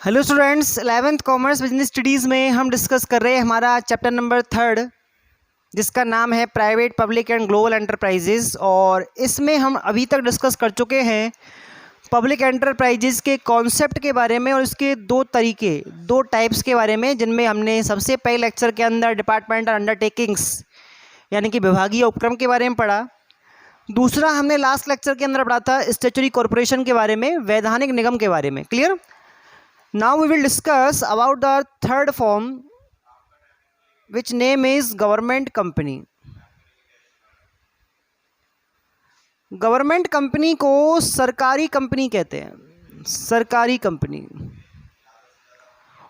Hello students, 11th commerce business studies में हम discuss कर रहे हैं हमारा चैप्टर नंबर 3 जिसका नाम है private public and global enterprises. और इसमें हम अभी तक डिस्कस कर चुके हैं पब्लिक एंटरप्राइजेज़ के कॉन्सेप्ट के बारे में और इसके दो टाइप्स के बारे में, जिनमें हमने सबसे पहले लेक्चर के अंदर डिपार्टमेंटल अंडरटेकिंग्स यानी कि विभागीय उपक्रम के बारे में पढ़ा। दूसरा हमने लास्ट लेक्चर के अंदर पढ़ा था स्टैट्यूटरी कॉरपोरेशन के बारे में, वैधानिक निगम के बारे में। Clear? Now we will discuss about the third form, which name is government company. Government company को सरकारी कंपनी कहते हैं, सरकारी कंपनी।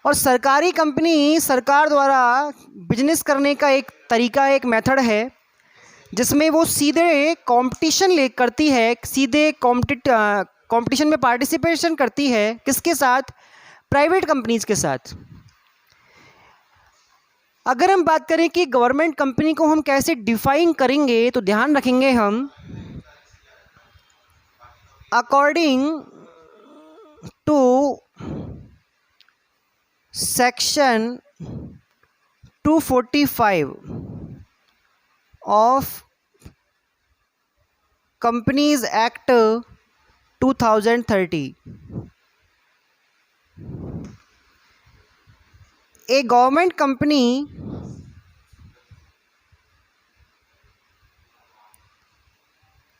और सरकारी कंपनी सरकार द्वारा बिजनेस करने का एक तरीका, एक मेथड है जिसमें वो सीधे कंपटीशन करती है, सीधे कंपटीशन में पार्टिसिपेशन करती है। किसके साथ? प्राइवेट कंपनीज़ के साथ। अगर हम बात करें कि गवर्नमेंट कंपनी को हम कैसे डिफाइन करेंगे तो ध्यान रखेंगे हम according to section 245 of companies act 2030। A government company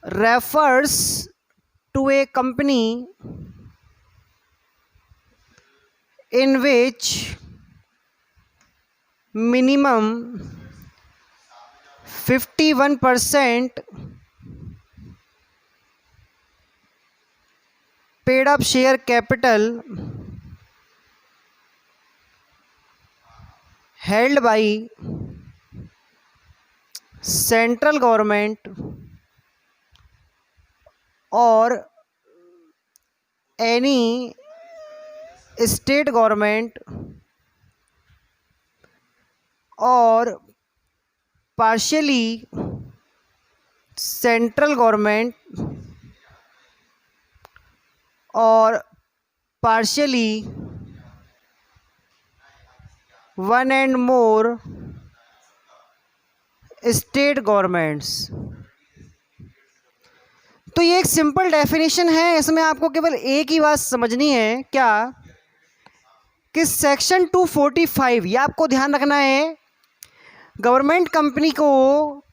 refers to a company in which minimum 51% paid up share capital held by central government or any state government or partially central government or partially one and more state governments. तो ये एक simple definition है, इसमें आपको केवल एक ही बात समझनी है, क्या कि सेक्शन 245 ये आपको ध्यान रखना है। गवर्नमेंट कंपनी को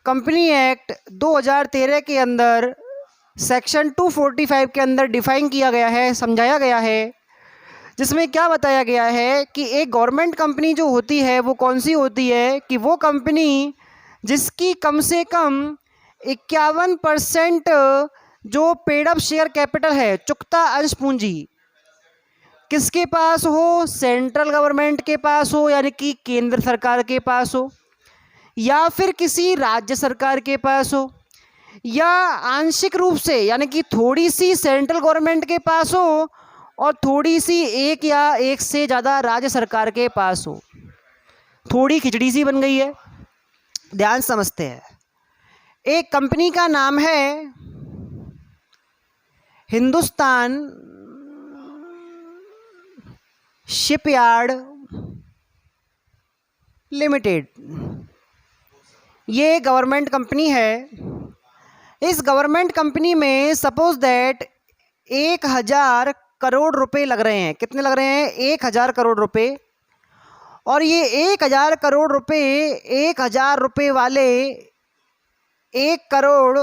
कंपनी एक्ट 2013 के अंदर सेक्शन 245 के अंदर डिफाइन किया गया है, समझाया गया है, जिसमें क्या बताया गया है कि एक गवर्नमेंट कंपनी जो होती है वो कौन सी होती है कि वो कंपनी जिसकी कम से कम 51% जो पेड अप शेयर कैपिटल है, चुकता अंश पूंजी, किसके पास हो? सेंट्रल गवर्नमेंट के पास हो, यानी कि केंद्र सरकार के पास हो, या फिर किसी राज्य सरकार के पास हो, या आंशिक रूप से यानी कि थोड़ी सी सेंट्रल गवर्नमेंट के पास हो और थोड़ी सी एक या एक से ज़्यादा राज्य सरकार के पास हो। थोड़ी खिचड़ी सी बन गई है, ध्यान समझते हैं। एक कंपनी का नाम है हिंदुस्तान शिपयार्ड लिमिटेड। ये गवर्नमेंट कंपनी है। इस गवर्नमेंट कंपनी में सपोज दैट 1000 करोड़ रुपए लग रहे हैं। कितने लग रहे हैं? 1000 करोड़ रुपए। और ये 1000 करोड़ रुपए 1000 रुपए वाले 1 करोड़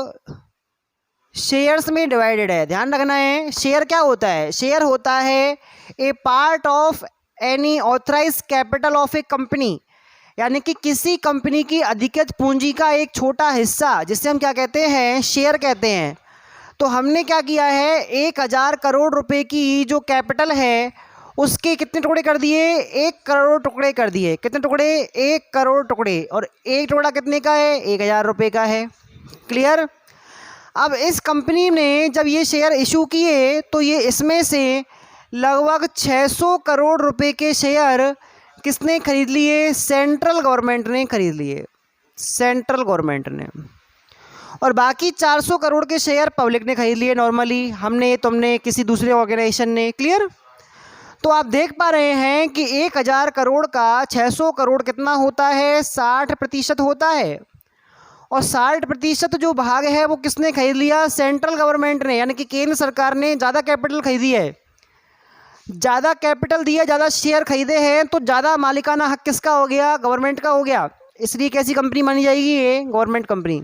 शेयर्स में डिवाइडेड है। ध्यान रखना है, शेयर क्या होता है? शेयर होता है a part of any authorise capital of a company, यानी कि किसी कंपनी की अधिकृत पूंजी का एक छोटा हिस्सा, जिसे हम क्या कहते हैं? शेयर कहते हैं। तो हमने क्या किया है, 1000 करोड़ रुपए की जो कैपिटल है उसके कितने टुकड़े कर दिए? 1 करोड़ टुकड़े कर दिए। कितने टुकड़े? 1 करोड़ टुकड़े। और एक टुकड़ा कितने का है? 1000 रुपये का है। क्लियर? अब इस कंपनी ने जब ये शेयर इशू किए तो ये इसमें से लगभग 600 करोड़ रुपए के शेयर किसने खरीद लिए? सेंट्रल गवर्नमेंट ने खरीद लिए, सेंट्रल गवर्नमेंट ने। और बाकी 400 करोड़ के शेयर पब्लिक ने खरीद लिए, नॉर्मली हमने, तुमने, किसी दूसरे ऑर्गेनाइजेशन ने। क्लियर? तो आप देख पा रहे हैं कि 1000 करोड़ का 600 करोड़ कितना होता है, 60% होता है। और 60% जो भाग है वो किसने खरीद लिया, सेंट्रल गवर्नमेंट ने, यानी कि केंद्र सरकार ने ज़्यादा कैपिटल खरीदी है, ज़्यादा कैपिटल दिया, ज़्यादा शेयर खरीदे हैं, तो ज़्यादा मालिकाना हक किसका हो गया, गवर्नमेंट का हो गया। इसलिए कैसी कंपनी मानी जाएगी, ये गवर्नमेंट कंपनी।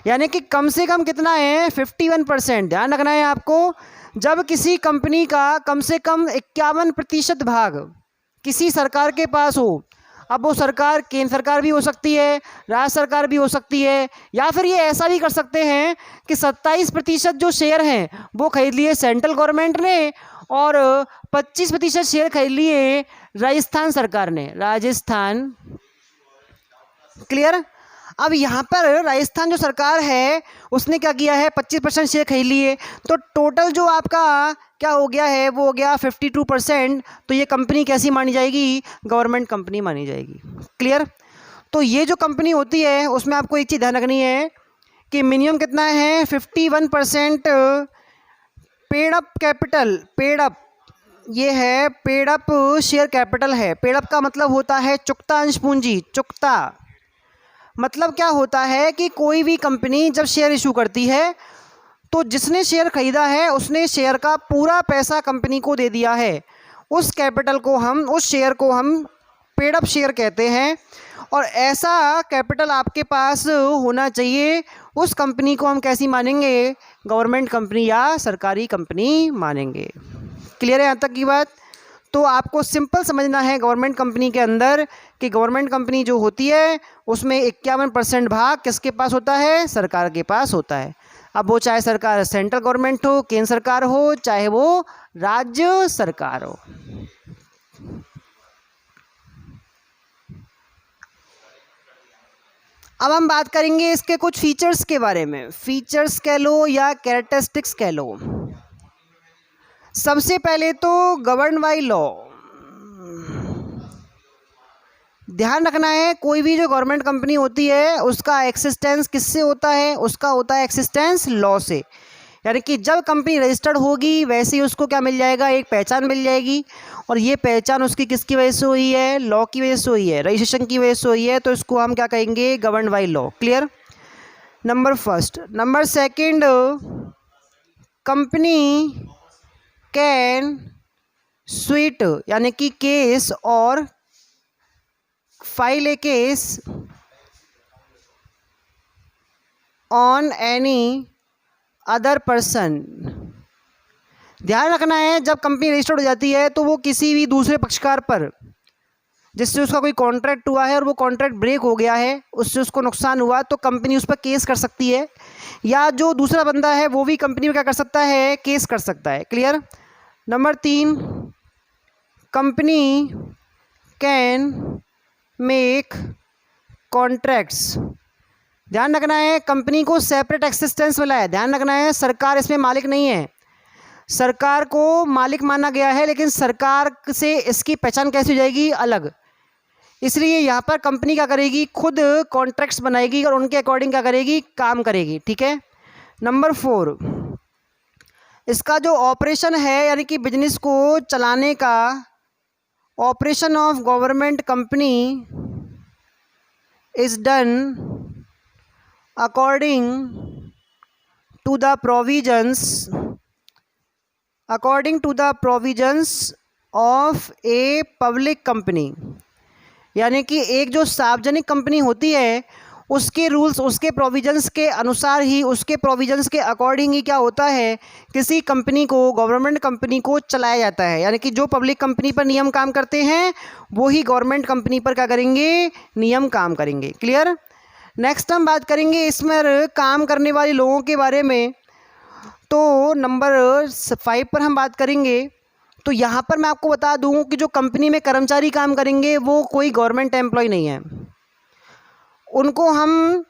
यानी कि कम से कम कितना है, 51%। ध्यान रखना है आपको, जब किसी कंपनी का कम से कम 51% भाग किसी सरकार के पास हो, अब वो सरकार केंद्र सरकार भी हो सकती है, राज्य सरकार भी हो सकती है, या फिर ये ऐसा भी कर सकते हैं कि 27% जो शेयर हैं वो खरीद लिए सेंट्रल गवर्नमेंट ने और 25% शेयर खरीद लिए राजस्थान सरकार ने, राजस्थान। क्लियर। अब यहाँ पर राजस्थान जो सरकार है उसने क्या किया है, 25% शेयर खरीद लिए, तो टोटल जो आपका क्या हो गया है, वो हो गया 52%। तो ये कंपनी कैसी मानी जाएगी, गवर्नमेंट कंपनी मानी जाएगी। क्लियर। तो ये जो कंपनी होती है उसमें आपको एक चीज़ ध्यान रखनी है कि मिनिमम कितना है, 51% paid up capital, paid up, ये है पेड अप शेयर कैपिटल है। पेड अप का मतलब होता है चुकता अंश पूंजी, चुकता मतलब क्या होता है कि कोई भी कंपनी जब शेयर इशू करती है तो जिसने शेयर खरीदा है उसने शेयर का पूरा पैसा कंपनी को दे दिया है, उस कैपिटल को हम, उस शेयर को हम पेड अप शेयर कहते हैं। और ऐसा कैपिटल आपके पास होना चाहिए, उस कंपनी को हम कैसी मानेंगे, गवर्नमेंट कंपनी या सरकारी कंपनी मानेंगे। क्लियर है यहाँ तक की बात। तो आपको सिंपल समझना है गवर्नमेंट कंपनी के अंदर कि गवर्नमेंट कंपनी जो होती है उसमें 51% भाग किसके पास होता है, सरकार के पास होता है। अब वो चाहे सरकार सेंट्रल गवर्नमेंट हो, केंद्र सरकार हो, चाहे वो राज्य सरकार हो। अब हम बात करेंगे इसके कुछ फीचर्स के बारे में, फीचर्स कह लो या कैरेक्टरिस्टिक्स कह लो। सबसे पहले तो गवर्न बाय लॉ। ध्यान रखना है कोई भी जो गवर्नमेंट कंपनी होती है उसका एक्सिस्टेंस किससे होता है, उसका होता है एक्सिस्टेंस लॉ से। यानी कि जब कंपनी रजिस्टर्ड होगी वैसे ही उसको क्या मिल जाएगा, एक पहचान मिल जाएगी। और ये पहचान उसकी किसकी वजह से हुई है, लॉ की वजह से हुई है, रजिस्ट्रेशन की वजह से हुई है। तो इसको हम क्या कहेंगे, govern by law. Clear. Number first. Number second, company can sweet यानी कि केस और file A case on any other person. ध्यान रखना है जब कंपनी रजिस्टर्ड हो जाती है तो वो किसी भी दूसरे पक्षकार पर, जिससे उसका कोई कॉन्ट्रैक्ट हुआ है और वो कॉन्ट्रैक्ट ब्रेक हो गया है, उससे उसको नुकसान हुआ, तो कंपनी उस पर केस कर सकती है, या जो दूसरा बंदा है वो भी कंपनी में क्या कर सकता है, केस कर सकता है। Clear. Number 3, company can make contracts. ध्यान रखना है कंपनी को सेपरेट एक्सिस्टेंस मिला है। ध्यान रखना है सरकार इसमें मालिक नहीं है, सरकार को मालिक माना गया है, लेकिन सरकार से इसकी पहचान कैसे हो जाएगी, अलग। इसलिए यहाँ पर कंपनी क्या करेगी, खुद कॉन्ट्रैक्ट्स बनाएगी और उनके अकॉर्डिंग क्या करेगी, काम करेगी। ठीक है। नंबर 4, इसका जो ऑपरेशन है यानी कि बिजनेस को चलाने का, operation of government company is done according to the provisions of a public company. यानी कि एक जो सार्वजनिक कंपनी होती है उसके रूल्स, उसके प्रोविजंस के अनुसार ही, उसके प्रोविजंस के अकॉर्डिंग ही क्या होता है, किसी कंपनी को, गवर्नमेंट कंपनी को चलाया जाता है। यानी कि जो पब्लिक कंपनी पर नियम काम करते हैं वो ही गवर्नमेंट कंपनी पर क्या करेंगे, नियम काम करेंगे। क्लियर। नेक्स्ट हम बात करेंगे इसमें काम करने वाले लोगों के बारे में। तो नंबर 5 पर हम बात करेंगे। तो यहाँ पर मैं आपको बता दूँ कि जो कंपनी में कर्मचारी काम करेंगे वो कोई गवर्नमेंट एम्प्लॉय नहीं है, उनको हम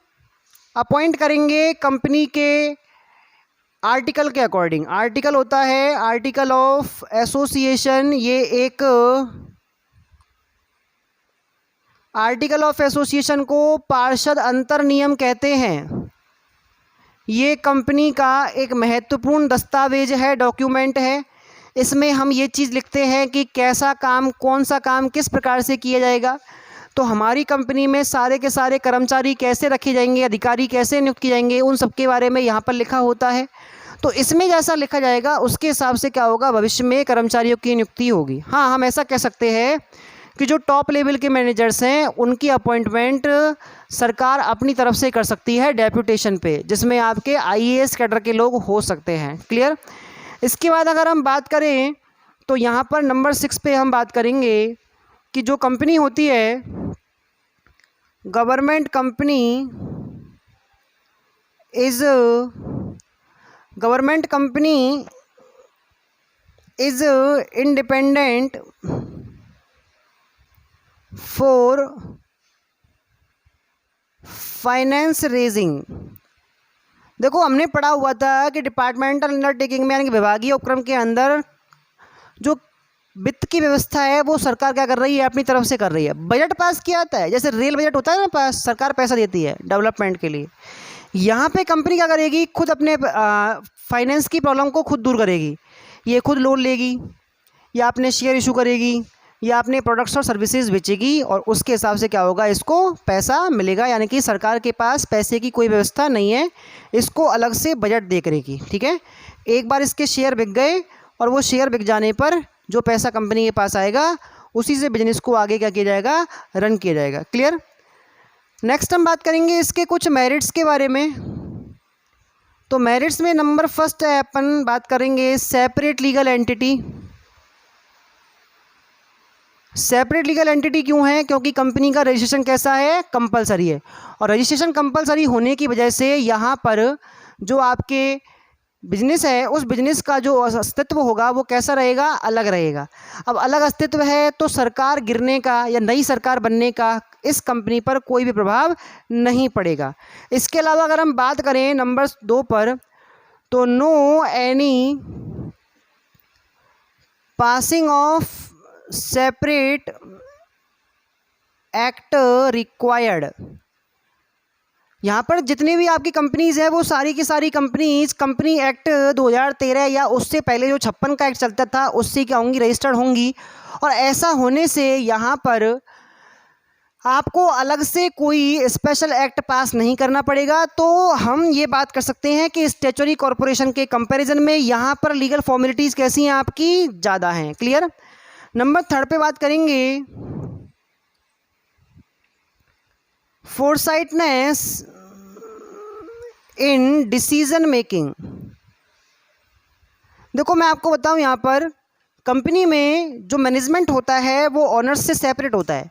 अपॉइंट करेंगे कंपनी के आर्टिकल के अकॉर्डिंग। आर्टिकल होता है आर्टिकल ऑफ एसोसिएशन, ये एक आर्टिकल ऑफ एसोसिएशन को पार्षद अंतर नियम कहते हैं। ये कंपनी का एक महत्वपूर्ण दस्तावेज है, डॉक्यूमेंट है, इसमें हम ये चीज़ लिखते हैं कि कैसा काम, कौन सा काम किस प्रकार से किया जाएगा। तो हमारी कंपनी में सारे के सारे कर्मचारी कैसे रखे जाएंगे, अधिकारी कैसे नियुक्त किए जाएंगे, उन सब के बारे में यहाँ पर लिखा होता है। तो इसमें जैसा लिखा जाएगा उसके हिसाब से क्या होगा, भविष्य में कर्मचारियों की नियुक्ति होगी। हाँ, हम ऐसा कह सकते हैं कि जो टॉप लेवल के मैनेजर्स हैं उनकी अपॉइंटमेंट सरकार अपनी तरफ से कर सकती है डेप्यूटेशन पे, जिसमें आपके आईएएस कैडर के लोग हो सकते हैं। क्लियर। इसके बाद अगर हम बात करें तो यहाँ पर नंबर 6 पे हम बात करेंगे कि जो कंपनी होती है government company is independent for finance raising. देखो, हमने पढ़ा हुआ था कि डिपार्टमेंटल अंडरटेकिंग में यानी कि विभागीय उपक्रम के अंदर जो वित्त की व्यवस्था है वो सरकार क्या कर रही है, अपनी तरफ से कर रही है। बजट पास किया जाता है, जैसे रेल बजट होता है ना पास, सरकार पैसा देती है डेवलपमेंट के लिए। यहाँ पे कंपनी क्या करेगी, खुद अपने फाइनेंस की प्रॉब्लम को खुद दूर करेगी। ये खुद लोन लेगी, या अपने शेयर इशू करेगी, या अपने प्रोडक्ट्स और सर्विसेज बेचेगी, और उसके हिसाब से क्या होगा, इसको पैसा मिलेगा। यानी कि सरकार के पास पैसे की कोई व्यवस्था नहीं है, इसको अलग से बजट दे करेगी। ठीक है, एक बार इसके शेयर बिक गए और वो शेयर बिक जाने पर जो पैसा कंपनी के पास आएगा उसी से बिजनेस को आगे क्या किया जाएगा, रन किया जाएगा। क्लियर। नेक्स्ट हम बात करेंगे इसके कुछ मेरिट्स के बारे में। तो मेरिट्स में नंबर फर्स्ट है, अपन बात करेंगे separate legal entity. Separate legal entity क्यों है, क्योंकि कंपनी का रजिस्ट्रेशन कैसा है, कंपलसरी है। और रजिस्ट्रेशन कंपलसरी होने की वजह से यहाँ पर जो आपके बिजनेस है उस बिजनेस का जो अस्तित्व होगा वो कैसा रहेगा, अलग रहेगा। अब अलग अस्तित्व है तो सरकार गिरने का या नई सरकार बनने का इस कंपनी पर कोई भी प्रभाव नहीं पड़ेगा। इसके अलावा अगर हम बात करें नंबर 2 पर, तो no any passing of separate act required. यहाँ पर जितनी भी आपकी कंपनीज़ है वो सारी की सारी कंपनीज कंपनी एक्ट 2013 या उससे पहले जो 56 का एक्ट चलता था उससे क्या होंगी, रजिस्टर्ड होंगी। और ऐसा होने से यहाँ पर आपको अलग से कोई स्पेशल एक्ट पास नहीं करना पड़ेगा। तो हम ये बात कर सकते हैं कि स्टैट्यूटरी कॉरपोरेशन के कंपैरिजन में यहाँ पर लीगल फॉर्मेलिटीज़ कैसी हैं, आपकी ज़्यादा हैं। क्लियर। नंबर 3 पे बात करेंगे फोरसाइटनेस इन डिसीजन मेकिंग। देखो, मैं आपको बताऊं, यहाँ पर कंपनी में जो मैनेजमेंट होता है वो ऑनर्स से सेपरेट होता है।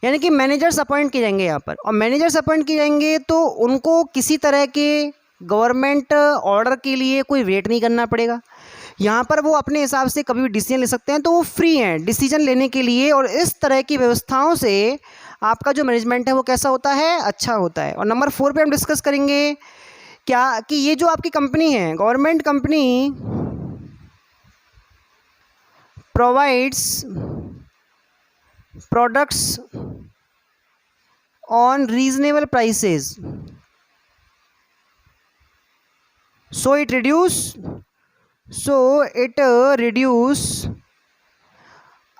यानी कि मैनेजर्स अपॉइंट किए जाएंगे यहाँ पर, और मैनेजर्स अपॉइंट किए जाएंगे तो उनको किसी तरह के गवर्नमेंट ऑर्डर के लिए कोई वेट नहीं करना पड़ेगा। यहाँ पर वो अपने हिसाब से कभी भी डिसीजन ले सकते हैं, तो वो फ्री हैं डिसीजन लेने के लिए। और इस तरह की व्यवस्थाओं से आपका जो मैनेजमेंट है वो कैसा होता है, अच्छा होता है। और नंबर 4 पे हम डिस्कस करेंगे क्या कि ये जो आपकी कंपनी है, government company provides products on reasonable prices, so it reduce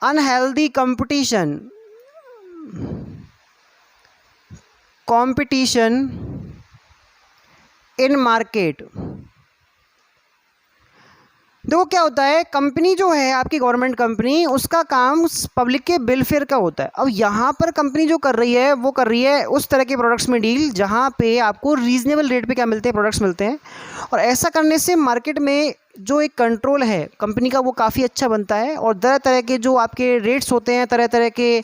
unhealthy competition in market। देखो, क्या होता है, कंपनी जो है आपकी गवर्नमेंट कंपनी, उसका काम पब्लिक के वेलफेयर का होता है। अब यहाँ पर कंपनी जो कर रही है वो कर रही है उस तरह के प्रोडक्ट्स में डील जहाँ पे आपको रीजनेबल रेट पे क्या मिलते हैं, प्रोडक्ट्स मिलते हैं। और ऐसा करने से मार्केट में जो एक कंट्रोल है कंपनी का वो काफ़ी अच्छा बनता है। और तरह तरह के जो आपके रेट्स होते हैं, तरह तरह के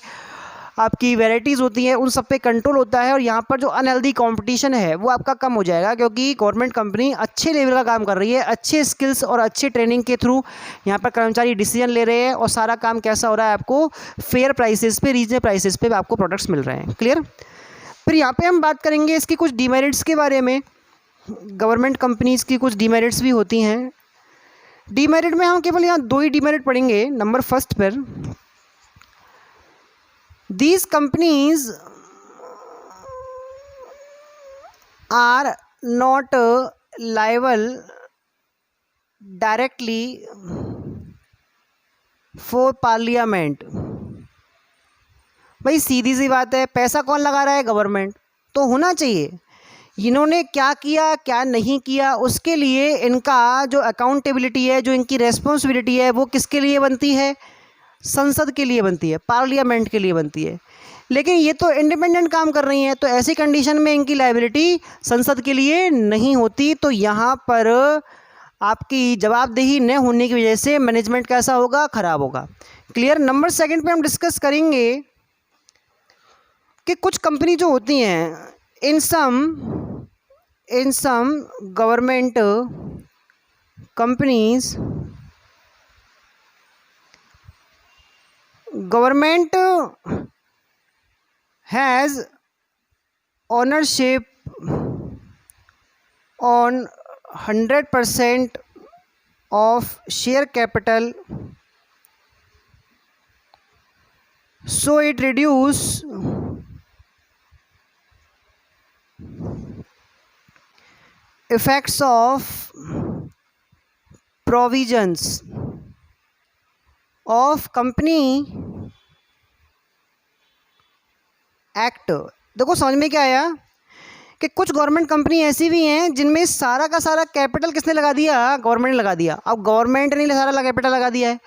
आपकी वैराइटीज़ होती हैं, उन सब पे कंट्रोल होता है। और यहाँ पर जो अनहेल्दी कंपटीशन है वो आपका कम हो जाएगा, क्योंकि गवर्नमेंट कंपनी अच्छे लेवल का काम कर रही है, अच्छे स्किल्स और अच्छे ट्रेनिंग के थ्रू यहाँ पर कर्मचारी डिसीजन ले रहे हैं। और सारा काम कैसा हो रहा है, आपको फेयर प्राइसेस पे, रीजनेबल प्राइसेस पे आपको प्रोडक्ट्स मिल रहे हैं। क्लियर। फिर यहाँ पर हम बात करेंगे इसकी कुछ डीमेरिट्स के बारे में। गवर्नमेंट कंपनीज़ की कुछ डीमेरिट्स भी होती हैं। डीमेरिट में हम केवल यहाँ 2 ही डीमेरिट पढ़ेंगे। नंबर 1 पर, these companies are not liable directly for parliament. भाई सीधी सी बात है, पैसा कौन लगा रहा है? गवर्नमेंट। तो होना चाहिए इन्होंने क्या किया क्या नहीं किया उसके लिए इनका जो अकाउंटेबिलिटी है, जो इनकी रेस्पॉन्सिबिलिटी है, वो किसके लिए बनती है? संसद के लिए बनती है, पार्लियामेंट के लिए बनती है। लेकिन ये तो इंडिपेंडेंट काम कर रही हैं, तो ऐसी कंडीशन में इनकी लायबिलिटी संसद के लिए नहीं होती। तो यहाँ पर आपकी जवाबदेही न होने की वजह से मैनेजमेंट कैसा होगा? खराब होगा। क्लियर। नंबर सेकंड पे हम डिस्कस करेंगे कि कुछ कंपनी जो होती हैं, in some government companies, government has ownership on 100% of share capital, so it reduce effects of provisions of company act. देखो समझ में क्या आया कि कुछ गवर्नमेंट कंपनी ऐसी भी हैं जिनमें सारा का सारा कैपिटल किसने लगा दिया? गवर्नमेंट ने लगा दिया। अब गवर्नमेंट ने सारा कैपिटल लगा दिया है,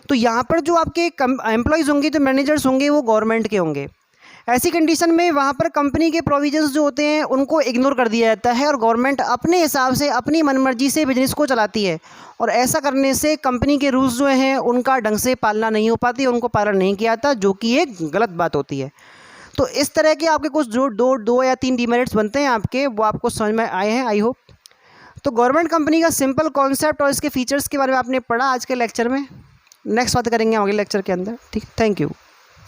तो यहाँ पर जो आपके एम्प्लॉयज़ होंगे, जो मैनेजर्स होंगे, वो गवर्नमेंट के होंगे। ऐसी कंडीशन में वहाँ पर कंपनी के प्रोविजंस जो होते हैं उनको इग्नोर कर दिया जाता है और गवर्नमेंट अपने हिसाब से अपनी मनमर्जी से बिजनेस को चलाती है। और ऐसा करने से कंपनी के रूल्स जो हैं उनका ढंग से पालना नहीं हो पाती, उनको पालन नहीं किया जाता, जो कि एक गलत बात होती है। तो इस तरह के आपके कुछ जो दो या तीन डिमेरिट्स बनते हैं आपके, वो आपको समझ में आए हैं, आई होप। तो गवर्नमेंट कंपनी का सिंपल कॉन्सेप्ट और इसके फीचर्स के बारे में आपने पढ़ा आज के लेक्चर में। नेक्स्ट बात करेंगे अगले लेक्चर के अंदर। ठीक, थैंक यू।